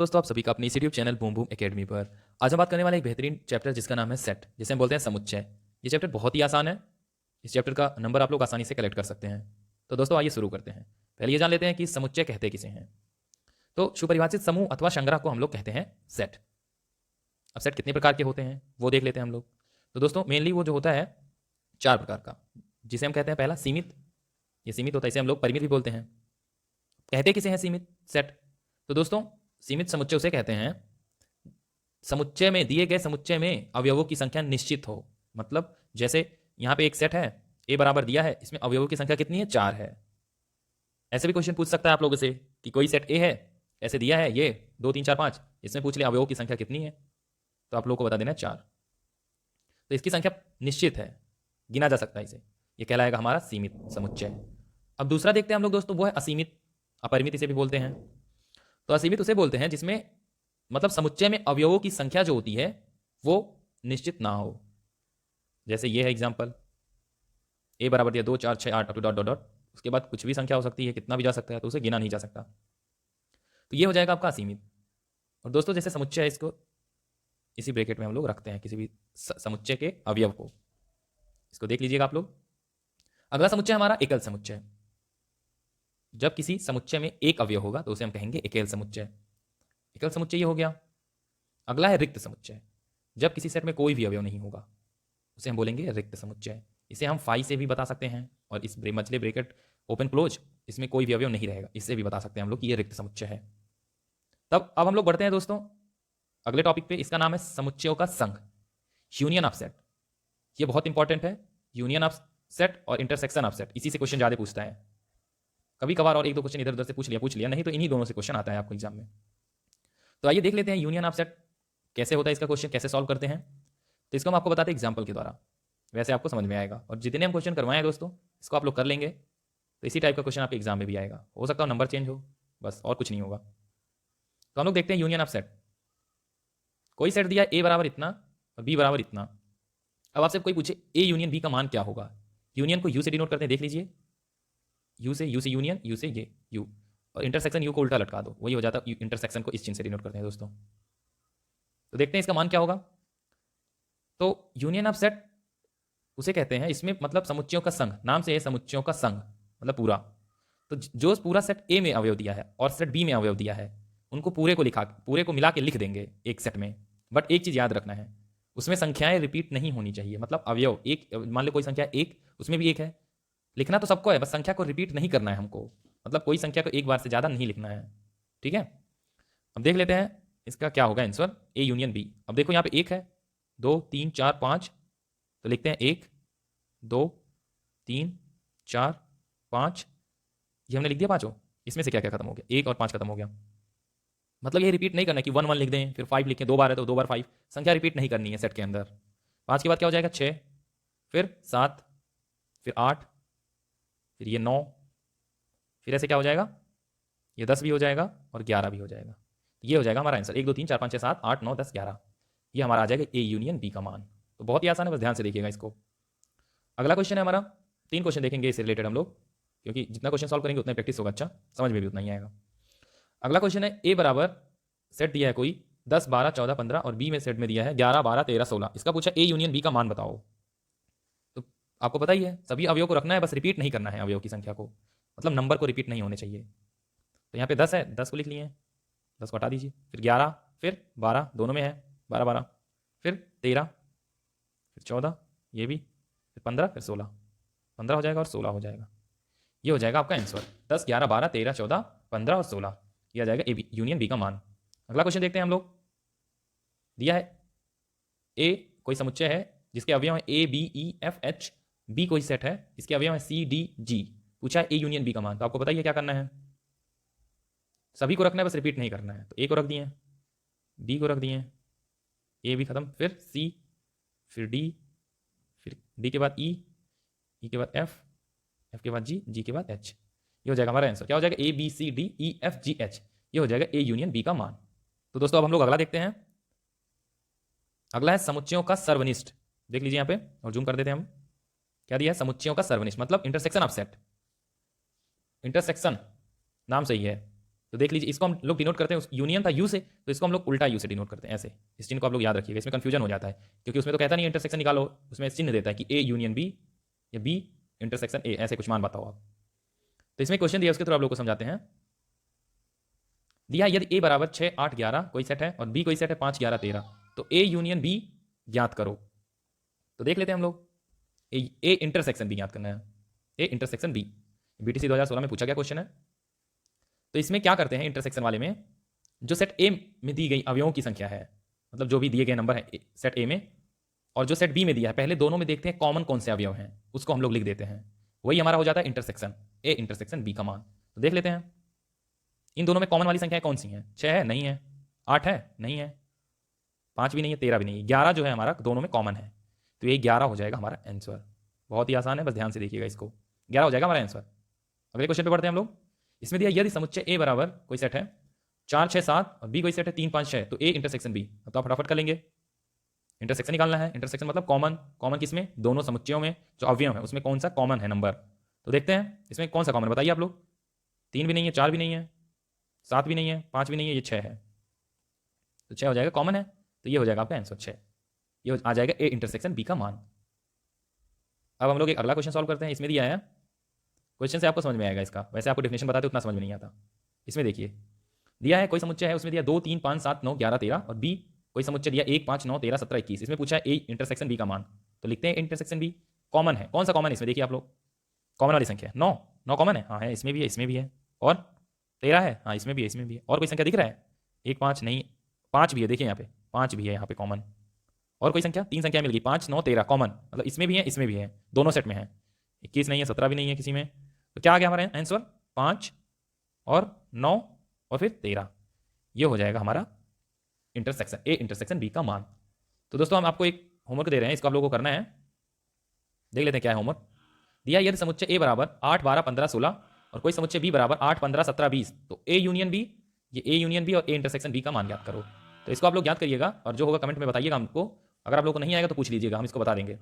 दोस्तों आप सभी का अपने इस YouTube channel boom boom academy पर आज हम बात करने वाले एक बेहतरीन चैप्टर जिसका नाम है सेट, जिसे हम बोलते हैं समुच्चय। ये चैप्टर बहुत ही आसान है। इस चैप्टर का नंबर आप लोग आसानी से कलेक्ट कर सकते हैं। तो दोस्तों आइए शुरू करते हैं। पहले ये जान लेते हैं कि समुच्चय कहते किसे हैं। तो सुपरिभाषित समूह अथवा संग्रह को हम लोग कहते हैं सेट। अब सेट कितने प्रकार के होते हैं वो देख लेते हैं हम लोग। तो दोस्तों मेनली वो जो होता है 4 प्रकार का, जिसे हम कहते हैं पहला सीमित। ये सीमित होता है, इसे हम लोग परिमित भी बोलते हैं। कहते किसे हैं सीमित सेट? तो दोस्तों सीमित समुच्चय उसे कहते हैं समुच्चय में दिए गए समुच्चय में अवयवों की संख्या निश्चित हो। मतलब जैसे यहां पे एक सेट है, ए बराबर दिया है, इसमें अवयवों की संख्या कितनी है? 4 है। ऐसे भी क्वेश्चन पूछ सकता है आप लोगों से कि कोई सेट ए है, ऐसे दिया है ये 2 3 4 5, इसमें पूछ लिया अवयवों की संख्या कितनी है, तो आप लोगों को बता देना है 4। तो इसकी संख्या निश्चित है, गिना जा सकता है इसे, ये कहलाएगा हमारा सीमित समुच्चय। अब दूसरा देखते हैं हम लोग दोस्तों, वो है असीमित, अपरिमित इसे भी बोलते हैं। तो असीमित उसे बोलते हैं जिसमें मतलब समुच्चय में अवयवों की संख्या जो होती है वो निश्चित ना हो। जैसे ये है एग्जांपल, ए बराबर दिया 2 4 6 8 डॉट डॉट डॉट, उसके बाद कुछ भी संख्या हो सकती है, कितना भी जा सकता है, तो उसे गिना नहीं जा सकता। तो ये हो जाएगा आपका असीमित। और दोस्तों जैसे समुच्चय है, इसको इसी ब्रैकेट में हम लोग रखते हैं किसी भी समुच्चय के अवयव को। इसको देख लीजिएगा आप लोग। अगला समुच्चय हमारा एकल समुच्चय। जब किसी समुच्चय में एक अवयव होगा तो उसे हम कहेंगे एकल समुच्चय। एकल समुच्चय ये हो गया। अगला है रिक्त समुच्चय। जब किसी सेट में कोई भी अवयव नहीं होगा उसे हम बोलेंगे रिक्त समुच्चय। इसे हम फाई से भी बता सकते हैं, और इस मछले ब्रैकेट ओपन क्लोज, इसमें कोई भी अवयव नहीं रहेगा, इससे भी बता सकते हैं हम लोग कि ये रिक्त समुच्चय है। तब अब हम लोग बढ़ते हैं दोस्तों अगले टॉपिक पे। इसका नाम है समुच्चयों का संघ, यूनियन ऑफ सेट। ये बहुत इंपॉर्टेंट है, यूनियन ऑफ सेट और इंटरसेक्शन ऑफ सेट। इसी से क्वेश्चन ज्यादा पूछता है। कभी कभार और एक दो क्वेश्चन इधर उधर से पूछ लिया, नहीं तो इन्हीं दोनों से क्वेश्चन आता है आपको एग्जाम में। तो आइए देख लेते हैं यूनियन ऑफ सेट कैसे होता है, इसका क्वेश्चन कैसे सॉल्व करते हैं। तो इसको हम आपको बताते हैं एग्जाम्पल के द्वारा, वैसे आपको समझ में आएगा। और जितने हम क्वेश्चन करवाएं दोस्तों, इसको आप लोग कर लेंगे तो इसी टाइप का क्वेश्चन आपके एग्जाम में भी आएगा। हो सकता है नंबर चेंज हो, बस, और कुछ नहीं होगा। तो हम लोग देखते हैं यूनियन ऑफ सेट। कोई सेट दिया ए बराबर इतना और बी बराबर इतना। अब आपसे कोई पूछे ए यूनियन बी का मान क्या होगा। यूनियन को यू से डिनोट करते हैं, देख लीजिए, यू से यूनियन, यू से ये यू, और इंटरसेक्शन यू को उल्टा लटका दो, वही हो जाता है। इंटरसेक्शन को इस चिन्ह से डिनोट करते हैं दोस्तों। तो देखते हैं इसका मान क्या होगा। तो यूनियन ऑफ सेट उसे कहते हैं, इसमें मतलब समुच्चयों का संघ, नाम से है समुच्चयों का संघ, मतलब पूरा। तो जो पूरा सेट ए में अवयव दिया है और सेट बी में अवयव दिया है, उनको पूरे को मिला के लिख देंगे एक सेट में। बट एक चीज याद रखना है, उसमें संख्याएं रिपीट नहीं होनी चाहिए। मतलब अवयव एक, मान लो कोई संख्या एक, उसमें भी एक है, लिखना तो सबको है, बस संख्या को रिपीट नहीं करना है हमको। मतलब कोई संख्या को एक बार से ज्यादा नहीं लिखना है, ठीक है। अब देख लेते हैं इसका क्या होगा आंसर, ए यूनियन बी। अब देखो यहाँ पे एक है, 2 3 4 5, तो लिखते हैं 1 2 3 4 5, ये हमने लिख दिया पांचों। इसमें से क्या क्या खत्म हो गया, 1 और 5 खत्म हो गया। मतलब ये रिपीट नहीं करना कि 1 1 लिख दें फिर 5 लिखें, 2 बार है तो 2 बार 5, संख्या रिपीट नहीं करनी है सेट के अंदर। 5 के बाद क्या हो जाएगा 6, फिर 7, फिर 8, फिर ये 9, फिर ऐसे क्या हो जाएगा, ये 10 भी हो जाएगा और 11 भी हो जाएगा। ये हो जाएगा हमारा आंसर, 1 2 3 4 5 6 7 8 9 10 11, ये हमारा आ जाएगा ए यूनियन बी का मान। तो बहुत ही आसान है, बस ध्यान से देखिएगा इसको। अगला क्वेश्चन है हमारा, 3 क्वेश्चन देखेंगे इससे रिलेटेड हम लोग, क्योंकि जितना क्वेश्चन सॉल्व करेंगे उतना प्रैक्टिस होगा, अच्छा समझ में भी उतना ही आएगा। अगला क्वेश्चन है, ए बराबर सेट दिया है कोई 10 12 14 15 और बी में सेट में दिया है 11 12 13 16। इसका पूछा ए यूनियन बी का मान बताओ। तो आपको पता ही है सभी अवयव को रखना है, बस रिपीट नहीं करना है अवयव की संख्या को, मतलब नंबर को रिपीट नहीं होने चाहिए। तो यहाँ पे 10 है, 10 को लिख लिए, 10 को हटा दीजिए, फिर 11, फिर 12, दोनों में है 12 12, फिर 13, फिर 14, ये भी, फिर 15, फिर 16, 15 हो जाएगा और 16 हो जाएगा। ये हो जाएगा आपका आंसर, 10 11 12 13 14 15 और 16, ये आ जाएगा ए बी यूनियन बी का मान। अगला क्वेश्चन देखते हैं हम लोग। दिया है ए कोई समुच्चय है जिसके अवयव है A B E F H, B कोई सेट है इसके अवयव है सी डी जी, पूछा है ए यूनियन बी का मान। तो आपको बताइए क्या करना है, सभी को रखना है, बस रिपीट नहीं करना है। तो ए को रख दिए, बी को रख दिए, ए भी खत्म, फिर सी, फिर डी, फिर डी के बाद ई, ई के बाद एफ, एफ के बाद जी, जी के बाद एच। ये हो जाएगा हमारा आंसर, क्या हो जाएगा A B C D E F G H, ये हो जाएगा ए यूनियन बी का मान। तो दोस्तों अब हम लोग अगला देखते हैं। अगला है समुच्चयों का सर्वनिष्ठ। देख लीजिए यहाँ पे और जूम कर देते हैं हम। क्या दिया है, समुच्चयों का सर्वनिष्ठ मतलब इंटरसेक्शन ऑफ सेट। इंटरसेक्शन नाम सही है, तो देख लीजिए, इसको हम लोग डिनोट करते हैं, यूनियन था यू से, तो इसको हम लोग उल्टा यू से डिनोट करते हैं ऐसे। इस चिन्ह को आप लोग याद रखिएगा, इसमें कंफ्यूजन हो जाता है, क्योंकि उसमें तो कहता नहीं इंटरसेक्शन निकालो, उसमें चिन्ह देता है कि ए यूनियन बी या बी इंटरसेक्शन ए, ऐसे कुछ मान बताओ आप। तो इसमें क्वेश्चन दिया, उसके थ्रू आप लोग को समझाते हैं। दिया यदि ए बराबर 6 8 11 कोई सेट है और बी कोई सेट है 5 11 13, तो ए यूनियन बी ज्ञात करो। तो देख लेते हैं हम लोग, ए इंटरसेक्शन बी ज्ञात करना है, ए इंटरसेक्शन बी, बीटीसी 2016 में पूछा गया क्वेश्चन है। तो इसमें क्या करते हैं इंटरसेक्शन वाले में, जो सेट ए में दी गई अवयवों की संख्या है, मतलब जो भी दिए गए नंबर है सेट ए में, और जो सेट बी में दिया है, पहले दोनों में देखते हैं कॉमन कौन से अवयव हैं, उसको हम लोग लिख देते हैं, वही हमारा हो जाता है इंटरसेक्शन, ए इंटरसेक्शन बी का मान। तो देख लेते हैं इन दोनों में कॉमन वाली संख्याएं कौन सी हैं। 6 है, नहीं है। 8 है, नहीं है। 5 भी नहीं है, 13 भी नहीं है। 11 जो है हमारा दोनों में कॉमन है, तो ये 11 हो जाएगा हमारा आंसर। बहुत ही आसान है, बस ध्यान से देखिएगा इसको, 11 हो जाएगा हमारा आंसर। अगले क्वेश्चन पे बढ़ते हैं हम लोग। इसमें दिया यदि समुच्चय ए बराबर कोई सेट है 4 6 7 और बी कोई सेट है 3 5 6, तो ए इंटरसेक्शन बी। अब तो आप फटाफट कर लेंगे, इंटरसेक्शन निकालना है। इंटरसेक्शन मतलब कॉमन, कॉमन किसमें, दोनों समुच्चयों में जो अवयव है उसमें कौन सा कॉमन है नंबर। तो देखते हैं इसमें कौन सा कॉमन है, बताइए आप लोग। 3 भी नहीं है, 4 भी नहीं है, 7 भी नहीं है, 5 भी नहीं है, ये 6 है, तो 6 हो जाएगा, कॉमन है, तो ये हो जाएगा आपका आंसर 6। ये आ जाएगा ए इंटरसेक्शन बी का मान। अब हम लोग एक अगला क्वेश्चन सॉल्व करते हैं। इसमें दिया है, क्वेश्चन से आपको समझ में आएगा इसका, वैसे आपको डेफिनेशन बताते उतना समझ में नहीं आता। इसमें देखिए दिया है कोई समुच्चय है, उसमें दिया 2 3 5 7 9 11 13, और बी कोई समुच्चय दिया 1 5 9 13 17 21। इसमें पूछा है ए इंटरसेक्शन बी का मान, तो लिखते हैं इंटरसेक्शन बी। कॉमन है, कौन सा कॉमन है इसमें, देखिए आप लोग, कॉमन वाली संख्या 9, 9 कॉमन है, हाँ है, इसमें भी है, इसमें भी है, और 13 है, हाँ इसमें भी है, इसमें भी है। और कोई संख्या दिख रहा है, 1 5 नहीं, 5 भी है, देखिए यहाँ पे 5 भी है यहाँ पे कॉमन। और कोई संख्या, 3 संख्या मिल गई, 5 9 13 कॉमन, मतलब इसमें भी है, इसमें भी है, दोनों सेट में है। 21 नहीं है, 17 भी नहीं है किसी में, तो क्या आ गया हमारा आंसर, 5 और 9 और फिर 13। ये हो जाएगा हमारा इंटरसेक्शन, ए इंटरसेक्शन बी का मान। तो दोस्तों हम आपको एक होमवर्क दे रहे हैं, इसको आप लोगों को करना है। देख लेते हैं क्या है होमवर्क। दिया यदि समुच्चय ए बराबर 8 12 15 16 और कोई समुच्चय बी बराबर 8 15 17 20, तो ए यूनियन बी, ये ए यूनियन बी और ए इंटरसेक्शन बी का मान ज्ञात करो। तो इसको आप लोग ज्ञात करिएगा, और जो होगा कमेंट में बताइएगा हमको। अगर आप लोग को नहीं आएगा तो पूछ लीजिएगा, हम इसको बता देंगे।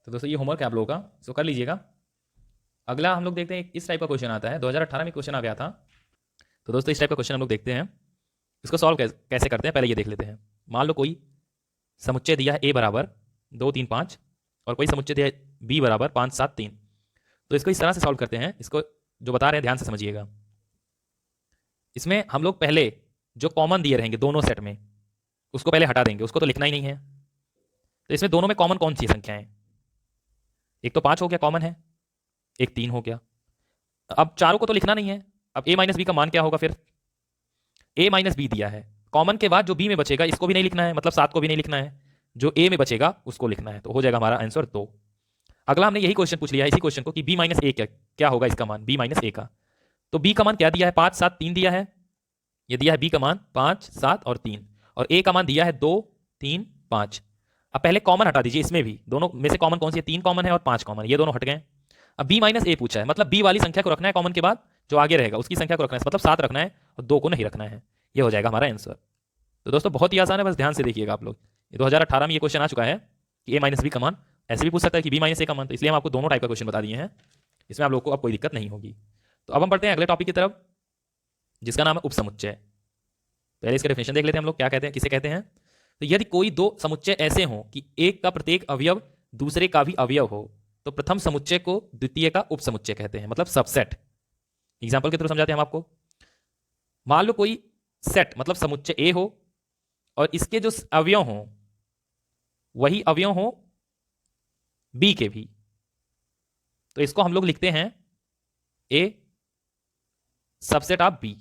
तो दोस्तों ये होमवर्क है आप लोगों का, इसको कर लीजिएगा। अगला हम लोग देखते हैं, इस टाइप का क्वेश्चन आता है, 2018 में क्वेश्चन आ गया था। तो दोस्तों इस टाइप का क्वेश्चन हम लोग देखते हैं, इसको सॉल्व कैसे करते हैं पहले ये देख लेते हैं। मान लो कोई समुच्चय दिया है ए बराबर 2 3 5 और कोई समुच्चय दिया है बी बराबर 5 7 3। तो इसको इस तरह से सॉल्व करते हैं, इसको जो बता रहे हैं ध्यान से समझिएगा। इसमें हम लोग पहले जो कॉमन दिए रहेंगे दोनों सेट में, उसको पहले हटा देंगे, उसको तो लिखना ही नहीं है। तो इसमें दोनों में कॉमन कौन सी संख्याएं, एक तो 5 हो गया कॉमन है, एक 3 हो गया। अब चारों को तो लिखना नहीं है। अब a माइनस बी का मान क्या होगा, फिर a माइनस बी दिया है, कॉमन के बाद जो b में बचेगा इसको भी नहीं लिखना है, मतलब 7 को भी नहीं लिखना है, जो a में बचेगा उसको लिखना है। तो हो जाएगा हमारा आंसर 2। अगला हमने यही क्वेश्चन पूछ लिया है, इसी क्वेश्चन को, कि b माइनस ए क्या होगा इसका मान, b माइनस ए का। तो b का मान क्या दिया है, 5 7 3 दिया है, ये दिया है b का मान 5 7 और 3, और a का मान दिया है 2 3 5। अब पहले कॉमन हटा दीजिए, इसमें भी दोनों में से कॉमन कौन सी है, 3 कॉमन है और 5 कॉमन, ये दोनों हट गए। अब b माइनस ए पूछा है, मतलब b वाली संख्या को रखना है कॉमन के बाद, जो आगे रहेगा उसकी संख्या को रखना है, मतलब 7 रखना है और 2 को नहीं रखना है। ये हो जाएगा हमारा आंसर। तो दोस्तों बहुत ही आसान है, बस ध्यान से देखिएगा आप लोग। 2018 में ये क्वेश्चन आ चुका है कि a माइनस बी का मान, ऐसे भी पूछ सकता है कि b माइनस ए का मान, तो इसलिए हम आपको दोनों टाइप का क्वेश्चन बता दिए हैं, इसमें आप लोग को अब कोई दिक्कत नहीं होगी। तो अब हम पढ़ते हैं अगले टॉपिक की तरफ, जिसका नाम है उपसमुच्चय। पहले इसका डेफिनेशन देख लेते हैं हम लोग, क्या कहते हैं, किसे कहते हैं। तो यदि कोई दो समुच्चय ऐसे हों कि एक का प्रत्येक अवयव दूसरे का भी अवयव हो, तो प्रथम समुच्चय को द्वितीय का उपसमुच्चय कहते हैं, मतलब सबसेट। एग्जाम्पल के थ्रू समझाते हैं हम आपको। मान लो कोई सेट मतलब समुच्चय ए हो और इसके जो अवयव हो वही अवयव हो बी के भी, तो इसको हम लोग लिखते हैं ए सबसेट ऑफ बी।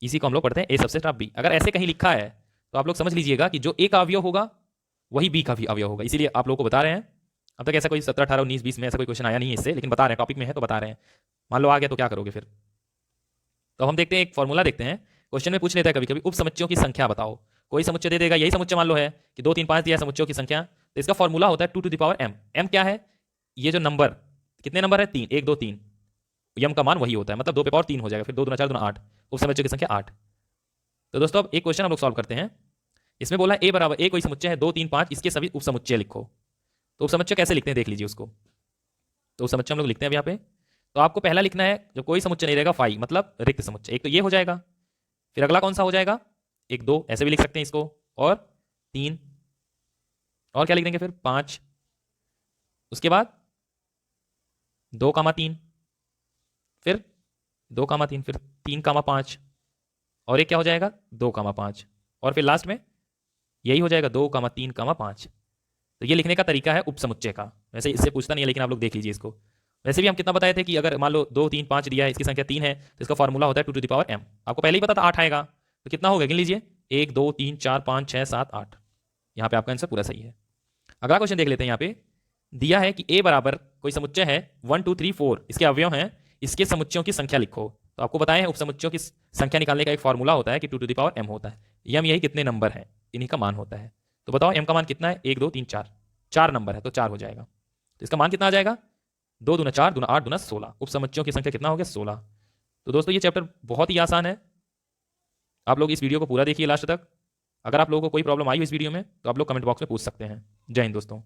इसी को हम लोग पढ़ते हैं ए सबसेट ऑफ बी। अगर ऐसे कहीं लिखा है तो आप लोग समझ लीजिएगा कि जो ए का अवयव होगा वही बी का भी अवयव होगा, इसीलिए आप लोगों को बता रहे हैं। अब तक ऐसा कोई 17 18 19 20 में ऐसा कोई क्वेश्चन आया नहीं है इससे, लेकिन बता रहे हैं, टॉपिक में है तो बता रहे हैं। मान लो आ गया तो क्या करोगे फिर। तो हम देखते हैं, एक फॉर्मूला देखते हैं। क्वेश्चन में पूछ लेता है कभी कभी, उप समुच्चयों की संख्या बताओ। कोई समुच्चय दे देगा, यही समुच्चय मान लो है कि 2 3 5 दिया समुच्चयों की संख्या, तो इसका फॉर्मूला होता है 2 to the power m। m क्या है, ये जो नंबर, कितने नंबर है, 3, 1 2 3, m का मान वही होता है, मतलब 2 पे पावर 3 हो जाएगा, फिर 2 2 4 2 8, उप समुच्चयों की संख्या 8। तो दोस्तों अब एक क्वेश्चन हम लोग सॉल्व करते हैं। इसमें बोला ए बराबर ए कोई समुच्चय है 2 3 5, इसके सभी उप समुच्चय लिखो। तो उप समुच्चय कैसे लिखते हैं देख लीजिए उसको। तो उप समुच्चय हम लोग लिखते हैं अब यहाँ पे, तो आपको पहला लिखना है, जब कोई समुच्चय नहीं रहेगा फाई मतलब रिक्त समुच्चय। एक तो ये हो जाएगा, फिर अगला कौन सा हो जाएगा, 1 2 ऐसे भी लिख सकते हैं इसको, और 3, और क्या लिख देंगे फिर 5, उसके बाद 2 3, फिर 2 3, फिर 3 5, और एक क्या हो जाएगा 2 5, और फिर लास्ट में यही हो जाएगा 2 3 5। तो ये लिखने का तरीका है उपसमुच्चय का। वैसे इससे पूछता नहीं है, लेकिन आप लोग देख लीजिए इसको। वैसे भी हम कितना बताए थे कि अगर मान लो 2 3 5 दिया है, इसकी संख्या 3 है, तो इसका फॉर्मूला होता है 2 टू द पावर m। आपको पहले ही पता था 8 आएगा, तो कितना होगा गिन लीजिए, 1 2 3 4 5 6 7 8। यहाँ पे आपका आंसर पूरा सही है। अगला क्वेश्चन देख लेते हैं। यहाँ पे दिया है कि a बराबर कोई समुच्चय है 1 2 3 4, इसके अवयव हैं, इसके समुच्चयों की संख्या लिखो। तो आपको बताया है उपसमुच्चयों की संख्या निकालने का एक फॉर्मूला होता है कि 2 टू द पावर m होता है। m यही कितने नंबर है, इन्हीं का मान होता है। तो बताओ m का मान कितना है, 1 2 3 4, 4 नंबर है तो 4 हो जाएगा। तो इसका मान कितना आ जाएगा, 2 दूना 4 दूना 8 दूना 16। उपसमुच्चयों की संख्या कितना हो गया 16। तो दोस्तों ये चैप्टर बहुत ही आसान है। आप लोग इस वीडियो को पूरा देखिए लास्ट तक। अगर आप लोगों को कोई प्रॉब्लम आई हो इस वीडियो में, तो आप लोग कमेंट बॉक्स में पूछ सकते हैं। जय हिंद दोस्तों।